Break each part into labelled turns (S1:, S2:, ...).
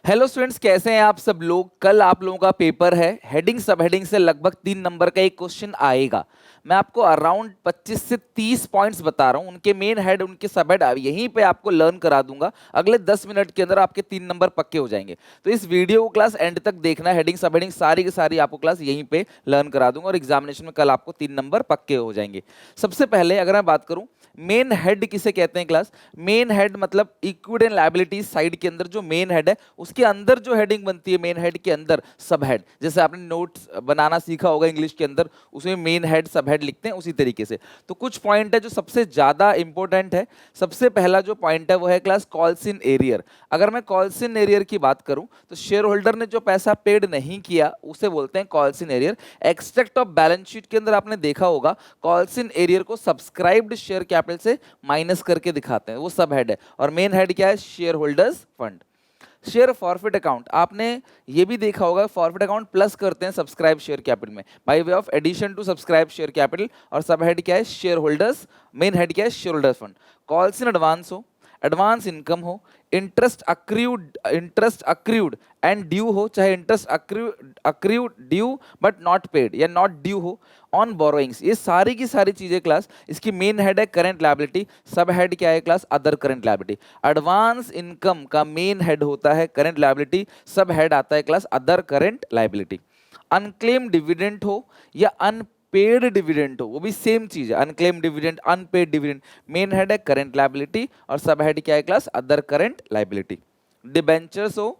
S1: Hello students, कैसे हैं आप सब लोग। कल आप लोगों का पेपर है। हेडिंग सब हेडिंग से लगभग 3 नंबर का एक क्वेश्चन आएगा। मैं आपको अराउंड 25 से 30 पॉइंट्स बता रहा हूं, उनके मेन हेड उनके सब हेड यहीं पे आपको लर्न करा दूंगा। अगले 10 मिनट के अंदर आपके 3 नंबर पक्के हो जाएंगे। तो इस वीडियो को क्लास एंड तक देखना। हेडिंग सब हेडिंग सारी की सारी आपको क्लास यहीं पे लर्न करा दूंगा और एग्जामिनेशन में कल आपको 3 नंबर पक्के हो जाएंगे। सबसे पहले अगर मैं बात करूं मेन हेड किसे कहते हैं क्लास। मेन हेड मतलब इक्विटी एंड लायबिलिटी साइड के अंदर जो मेन हेड है उसके अंदर जो हेडिंग बनती है मेन हेड के अंदर सब हेड। जैसे आपने नोट्स बनाना सीखा होगा इंग्लिश के अंदर, उसमें मेन हेड सब हेड लिखते हैं उसी तरीके से। तो कुछ पॉइंट है जो सबसे ज्यादा इंपॉर्टेंट है। सबसे पहला जो पॉइंट है वो है क्लास कॉल्स इन एरियर। अगर मैं कॉल्स इन एरियर की बात करूं तो शेयर होल्डर ने जो पैसा पेड नहीं किया उसे बोलते हैं calls in arrear. Extract of balance sheet के अंदर आपने देखा होगा कॉल्स इन एरियर को सब्सक्राइब्ड शेयर कैपिटल से माइनस करके दिखाते हैं, वो सब हेड है। और मेन हेड क्या है? Share holders fund. Share forfeit account आपने ये भी देखा होगा, फॉरफिट अकाउंट प्लस करते हैं सब्सक्राइब शेयर कैपिटल में by way of addition to subscribe share capital. और सब हेड क्या है? Share holders. मेन हेड क्या है? Share holders fund. Calls in advance हो, एडवांस इनकम हो, इंटरेस्ट अक्रूड एंड ड्यू हो, चाहे interest accrued due but not paid या नॉट ड्यू हो, ऑन बोरोइंग्स, ये सारी की सारी चीजें क्लास इसकी मेन हेड है करंट लायबिलिटी। सब हेड क्या है class? Other current liability. Advance income का मेन हेड होता है करंट लायबिलिटी, सब हेड आता है class other current liability. Unclaim dividend हो या अनपेड डिविडेंड हो, वो भी सेम चीज है। Unclaim dividend, unpaid dividend, main head है करंट लायबिलिटी और सब हेड क्या है class? Other current liability. Debentures हो,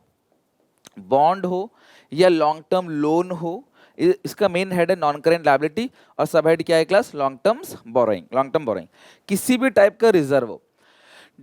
S1: बॉन्ड हो या लॉन्ग टर्म लोन हो, इसका मेन हेड है नॉन करेंट लायबिलिटी और सब हेड क्या है class? Long terms borrowing, long term borrowing. किसी भी टाइप का रिजर्व हो,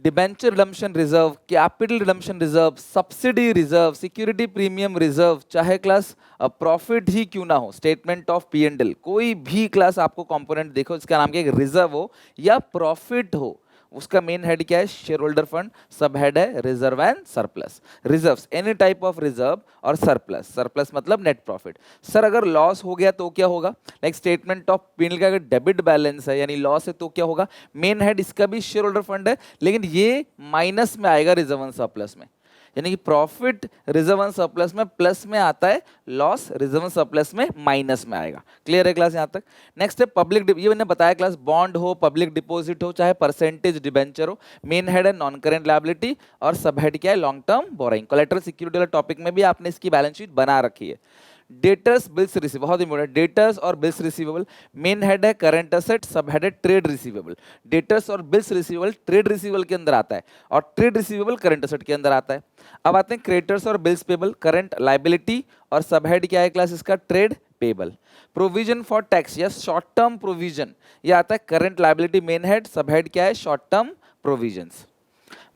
S1: debenture redemption reserve, capital redemption reserve, subsidy reserve, security premium reserve, चाहे क्लास प्रॉफिट ही क्यों ना हो, statement of P and L, कोई भी क्लास आपको कंपोनेंट देखो इसका नाम क्या है? रिजर्व हो या प्रॉफिट हो, उसका मेन हेड क्या है? Share holder fund. सब हेड है reserve and surplus. Reserves, any type of reserve और सरप्लस। सरप्लस मतलब नेट प्रॉफिट। सर अगर लॉस हो गया तो क्या होगा? लाइक स्टेटमेंट ऑफ पी का अगर डेबिट बैलेंस है यानी लॉस है तो क्या होगा? मेन हेड इसका भी शेयर होल्डर फंड है लेकिन ये माइनस में आएगा रिजर्व एंड सरप्लस में। यानी कि प्रॉफिट रिजर्व एंड सरप्लस में प्लस में आता है, लॉस रिजर्व एंड सरप्लस में माइनस में आएगा। क्लियर है क्लास यहां तक? नेक्स्ट है पब्लिक, ये मैंने बताया क्लास, बॉन्ड हो, पब्लिक डिपॉजिट हो, चाहे परसेंटेज डिबेंचर हो, मेन हेड है नॉन करेंट लायबिलिटी और सब हेड क्या है? Long term borrowing. Collateral security वाला टॉपिक में भी आपने इसकी बैलेंस शीट बना रखी है। डेटर्स बिल्स रिसीव, बहुत इंपॉर्टेंट, डेटर्स और बिल्स रिसीवेबल, मेन हेड है करंट असेट, सब हेड है ट्रेड रिसीवेबल। डेटर्स और बिल्स रिसीवेबल ट्रेड रिसीवेबल के अंदर आता है और ट्रेड रिसीवेबल करंट असेट के अंदर आता है। अब आते हैं क्रेडिटर्स और बिल्स पेबल, करंट लायबिलिटी और सब हेड क्या है क्लास इसका? Trade payable. Provision for tax या शॉर्ट टर्म प्रोविजन, ये आता है करंट लायबिलिटी, मेन हेड, सब हेड क्या है? Short term provisions.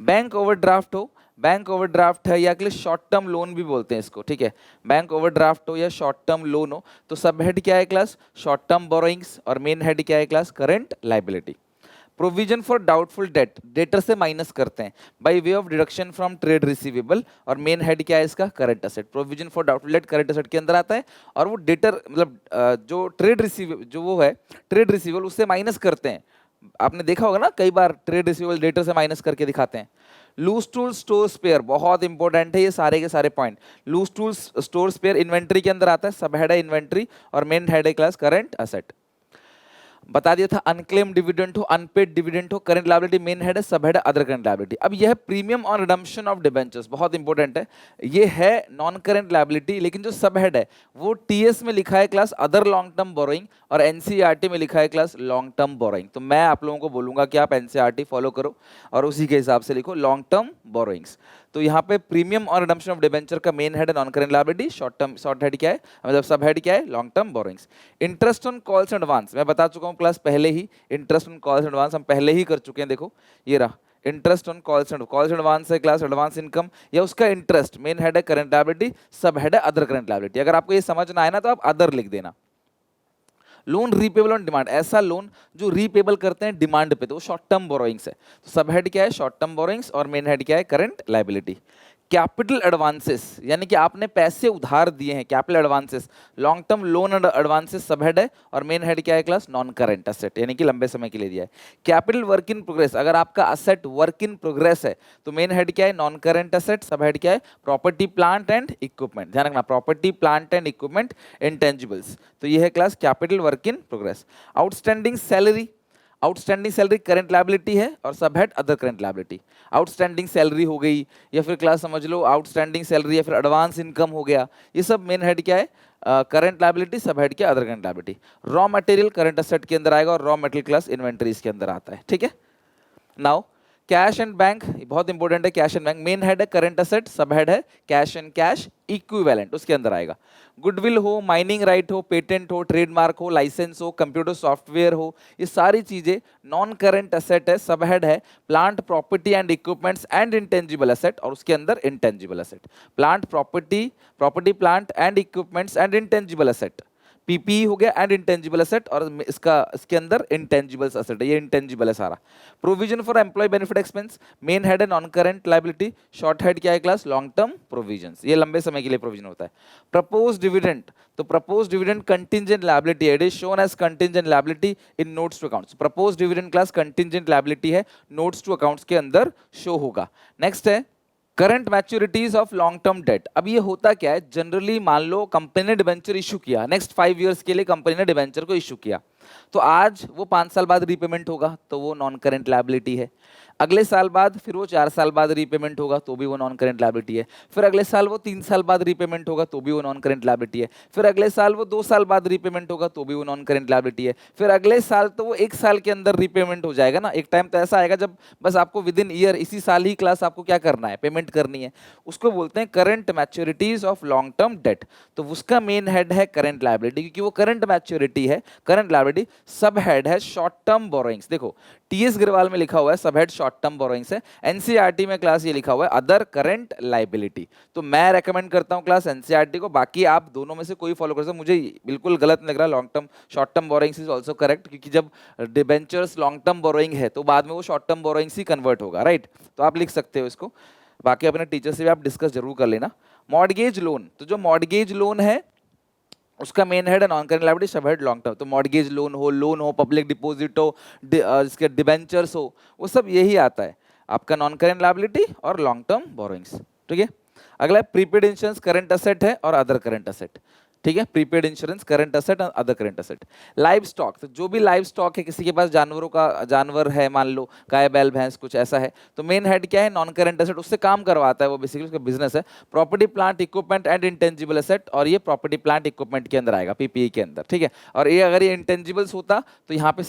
S1: Bank overdraft हो, बैंक ओवरड्राफ्ट है या शॉर्ट टर्म लोन भी बोलते हैं इसको, ठीक है। बैंक ओवरड्राफ्ट हो या शॉर्ट टर्म लोन हो तो सब हेड क्या है क्लास? शॉर्ट टर्म बोरोइंग्स और मेन हेड क्या है class? Current liability. Provision for doubtful debt, debtor से माइनस करते हैं bye way of deduction from trade receivable और मेन हेड क्या है इसका? Current asset. Provision for doubtful debt current asset के अंदर आता है और वो डेटर मतलब जो ट्रेड रिसीवेबल जो वो है ट्रेड रिसीवेबल उससे माइनस करते हैं। आपने देखा होगा ना कई बार ट्रेड रिसीवेबल डेटर से माइनस करके दिखाते हैं। लूज टूल स्टोर स्पेयर, बहुत इंपॉर्टेंट है ये सारे के सारे point. Loose tool store spare inventory के अंदर आता है, सब हेड है इन्वेंट्री और मेन हेड है क्लास करंट असेट। बता दिया था अनक्लेम डिविडेंड हो, अनपेड डिविडेंड हो, करंट लायबिलिटी, मेन हेड है, सब हेड है अदर करंट लायबिलिटी। अब यह है premium on redemption of debentures, बहुत इंपॉर्टेंट है। ये है नॉन करंट लायबिलिटी लेकिन जो सब हेड है वो टीएस में लिखा है class other long term borrowing और एनसीईआरटी में लिखा है क्लास लॉन्ग टर्म बोरोइंग। तो मैं आप लोगों को बोलूंगा कि आप एनसीईआरटी फॉलो करो और उसी के हिसाब से लिखो लॉन्ग टर्म बोरोइंग्स। तो यहाँ पे प्रीमियम और रिडम्पशन ऑफ डिबेंचर का मेन हेड है non current liability, short term short head क्या है मतलब सब हेड क्या है? Long term borrowings. Interest on calls advance, मैं बता चुका हूँ क्लास पहले ही, इंटरेस्ट ऑन कॉल्स एडवांस हम पहले ही कर चुके हैं। देखो ये रहा इंटरेस्ट ऑन कॉल्स एडवांस है क्लास एडवांस इनकम या उसका इंटरेस्ट, मेन हेड है करंट लायबिलिटी, सब हेड है अदर करंट लायबिलिटी। अगर आपको ये समझना है ना तो आप अदर लिख देना। लोन रीपेबल ऑन डिमांड, ऐसा लोन जो रीपेबल करते हैं डिमांड पे, तो वो शॉर्ट टर्म बोरोइंग्स है। तो सब हेड क्या है? शॉर्ट टर्म बोरोइंग्स और मेन हेड क्या है? Current liability. कैपिटल एडवांसेस यानी कि आपने पैसे उधार दिए हैं, capital advances, long term loan and advances सब हेड है, और मेन हेड क्या है क्लास, नॉन करंट एसेट यानी कि लंबे समय के लिए दिया है। कैपिटल वर्क इन प्रोग्रेस, अगर आपका असेट वर्क इन प्रोग्रेस है तो मेन हेड क्या है, नॉन करंट एसेट, सब हेड क्या है, प्रॉपर्टी प्लांट एंड इक्विपमेंट। ध्यान रखना, property plant and equipment, intangibles, तो ये है class capital work in progress. Outstanding salary, outstanding salary current liability है, और sub head other current liability. Outstanding salary हो गई, या फिर क्लास समझ लो आउटस्टैंडिंग सैलरी, या फिर एडवांस इनकम हो गया, ये सब मेन हेड क्या है, करंट लायबिलिटी, सब हेड क्या, other current liability. Raw material current asset के अंदर आएगा, और रॉ मटेरियल क्लास इन्वेंटरीज के अंदर आता है, ठीक है। नाउ कैश एंड बैंक, बहुत इंपॉर्टेंट है cash and bank, main head है करंट एसेट, सब हेड है कैश एंड कैश इक्विवेलेंट, उसके अंदर आएगा। गुडविल हो, माइनिंग राइट हो, पेटेंट हो, ट्रेडमार्क हो, लाइसेंस हो, कंप्यूटर सॉफ्टवेयर हो, ये सारी चीजें नॉन करंट एसेट है, सब हेड है plant property and equipments and intangible asset, और उसके अंदर intangible asset, plant property, property plant and equipments and intangible asset, PPE हो गया एंड इंटेंजिबल एसेट, और इसके अंदर इंटेंजिबल्स एसेट है, ये इंटेंजिबल है सारा। Provision for employ benefit expense, main head है non current liability, short head क्या है क्लास, लॉन्ग टर्म प्रोविजंस, ये लंबे समय के लिए प्रोविजन होता है। प्रपोज डिविडेंड, तो propose dividend contingent liability, it is shown as contingent liability in notes to accounts. Propose dividend class contingent liability है, नोट्स टू अकाउंट्स के अंदर शो होगा। नेक्स्ट है current maturities of long term debt. अब ये होता क्या है, जनरली मान लो कंपनी ने डिबेंचर इशू किया, नेक्स्ट 5 इयर्स के लिए कंपनी ने डिबेंचर को इशू किया, तो आज वो 5 साल बाद रीपेमेंट होगा तो वो नॉन करंट लायबिलिटी है। अगले साल बाद फिर वो 4 साल बाद रीपेमेंट होगा तो भी वो नॉन करंट लायबिलिटी है। फिर अगले साल वो 3 साल बाद रीपेमेंट होगा तो भी वो नॉन करंट लायबिलिटी है। फिर अगले साल वो 2 साल बाद रीपेमेंट होगा तो भी वो नॉन करंट लायबिलिटी है। फिर अगले साल तो वो 1 साल के अंदर रीपेमेंट हो जाएगा ना। एक टाइम तो ऐसा आएगा जब बस आपको विद इन ईयर, इसी साल ही क्लास आपको क्या करना है, पेमेंट करनी है, उसको बोलते हैं current maturities of long term date. तो उसका मेन हेड है करंट लायबिलिटी, क्योंकि वो करंट मैच्योरिटी है, करंट लायबिलिटी। सब हेड है शॉर्ट टर्म बोरोइंग्स, देखो टीएस ग्रेवाल में लिखा हुआ है sub head short term borrowings है, एनसीईआरटी में क्लास ये लिखा हुआ है अदर करंट लायबिलिटी। तो मैं रेकमेंड करता हूं क्लास एनसीईआरटी को, बाकी आप दोनों में से कोई फॉलो कर सकते हो, मुझे बिल्कुल गलत नहीं लग रहा। Long term short term borrowings is also correct, क्योंकि जब डिबेंचर्स लॉन्ग टर्म बोरोइंग है तो बाद में वो शॉर्ट टर्म बोरोइंग्स ही कन्वर्ट होगा, राइट। तो आप लिख सकते हो इसको, बाकी अपने टीचर से भी आप डिस्कस जरूर कर लेना। मॉर्गेज लोन, तो जो मॉर्गेज लोन है उसका मेन हेड है नॉन करंट लायबिलिटी, सब हेड लॉन्ग टर्म। तो मॉर्गेज लोन हो, पब्लिक डिपॉजिट हो, इसके डिबेंचर्स हो, वो सब यही आता है आपका नॉन करंट लायबिलिटी और लॉन्ग टर्म बोरोइंग्स, ठीक है। अगला प्रीपेड इंश्योरेंस करंट एसेट है और अदर करंट एसेट, ठीक है। प्रीपेड इंश्योरेंस करंट एसेट और other current asset. Live stock, तो जो भी लाइव स्टॉक है, किसी के पास जानवरों का जानवर है, मान लो गाय बैल भैंस कुछ ऐसा है, तो मेन हेड क्या है, नॉन करंट एसेट, उससे काम करवाता है वो, बेसिकली उसका बिजनेस है। Property plant equipment and intangible asset, और ये प्रॉपर्टी प्लांट इक्विपमेंट के अंदर आएगा, पीपीई के अंदर, ठीक है। और ये अगर ये इंटेंजिबल्स होता तो यहाँ पे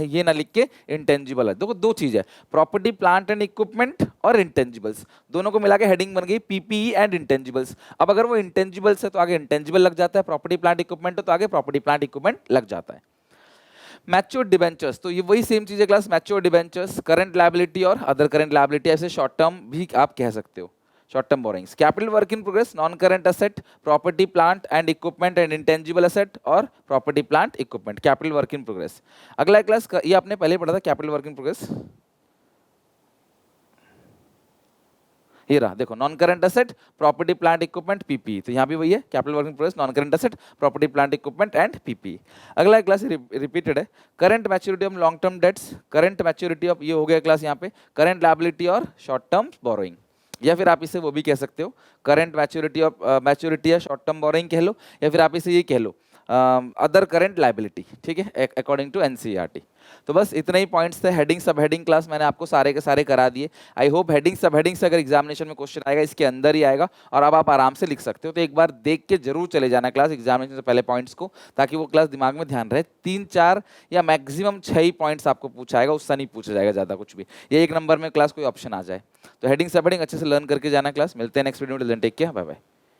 S1: ये ना लिख के इंटेंजिबल है। देखो दो चीज है, प्रॉपर्टी प्लांट एंड इक्विपमेंट और इंटेंजिबल्स, दोनों को मिला के हेडिंग बन गई पीपीई एंड इंटेंजिबल्स। अब अगर वो इंटेंजिबल्स है तो आगे इंटेंजिबल लग जाता है, प्रॉपर्टी प्लांट इक्विपमेंट है तो आगे प्रॉपर्टी प्लांट इक्विपमेंट लग जाता है। मैच्योर डिबेंचर्स, तो ये वही सेम चीज है class, mature debentures current liability और अदर करंट लायबिलिटी, ऐसे शॉर्ट टर्म भी आप कह सकते हो, short term borrowings. Capital work in progress, non current asset, property plant and equipment and intangible asset, और property plant equipment, capital work in progress. अगला class ये आपने पहले पढ़ा था, कैपिटल वर्क इन प्रोग्रेस, ये रहा देखो, non current asset, property plant equipment, PP. तो यहाँ भी वही है, capital work in progress, non current asset, property plant equipment and PP. अगला क्लास रिपीटेड है, current maturity of long term debts, current maturity of, ये हो गया क्लास यहाँ पे करंट लायबिलिटी और शॉर्ट टर्म बोरोइंग, या फिर आप इसे वो भी कह सकते हो करंट मैच्योरिटी ऑफ मैच्योरिटी या शॉर्ट टर्म बोरोइंग कह लो, या फिर आप इसे ये कह लो अदर करंट लायबिलिटी, ठीक है, अकॉर्डिंग टू एनसीईआरटी। तो बस इतने ही पॉइंट्स थे, हेडिंग सब हेडिंग क्लास मैंने आपको सारे के सारे करा दिए। आई होप हेडिंग सब हेडिंग से अगर एग्जामिनेशन में क्वेश्चन आएगा इसके अंदर ही आएगा, और अब आप आराम से लिख सकते हो। तो एक बार देख के जरूर चले जाना क्लास एग्जामिनेशन से पहले पॉइंट्स को, ताकि वो क्लास दिमाग में ध्यान रहे। 3-4 या मैक्सिमम 6 ही पॉइंट्स आपको पूछा जाएगा, उससे नहीं पूछा जाएगा ज़्यादा कुछ भी, ये 1 नंबर में क्लास कोई ऑप्शन आ जाए। तो हेडिंग सब हेडिंग अच्छे से लर्न करके जाना क्लास। मिलते हैं नेक्स्ट वीडियो में, टेक केयर, बाय बाय।